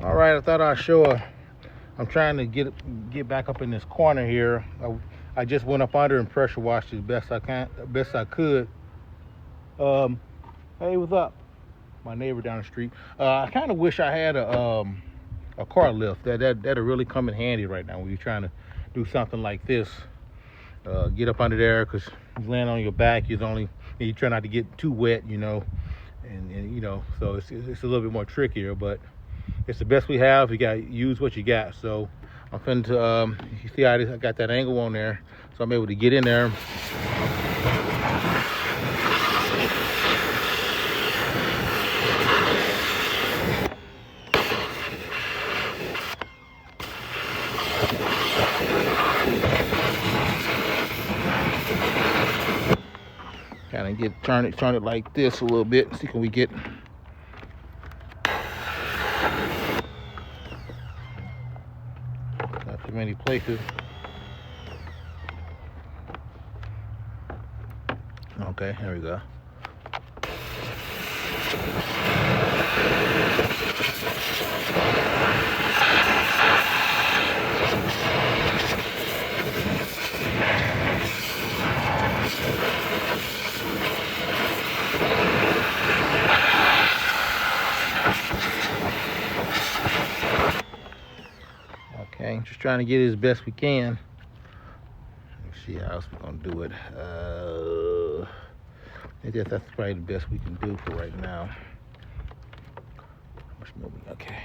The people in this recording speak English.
All right, I thought I'd show I'm trying to get back up in this corner here. I just went up under and pressure washed as best I could. Hey, what's up? My neighbor down the street. I kind of wish I had a car lift. That'd really come in handy right now when you're trying to do something like this. Get up under there because you land on your back. You try not to get too wet, and so it's a little bit more trickier, but it's the best we have. You got to use what you got. So I'm finna to, you see how I got that angle on there, so I'm able to get in there. Kind of turn it like this a little bit. See, can we get? Not too many places. Okay, here we go. Okay, just trying to get it as best we can. Let's see how else we're gonna do it. I guess that's probably the best we can do for right now. Okay.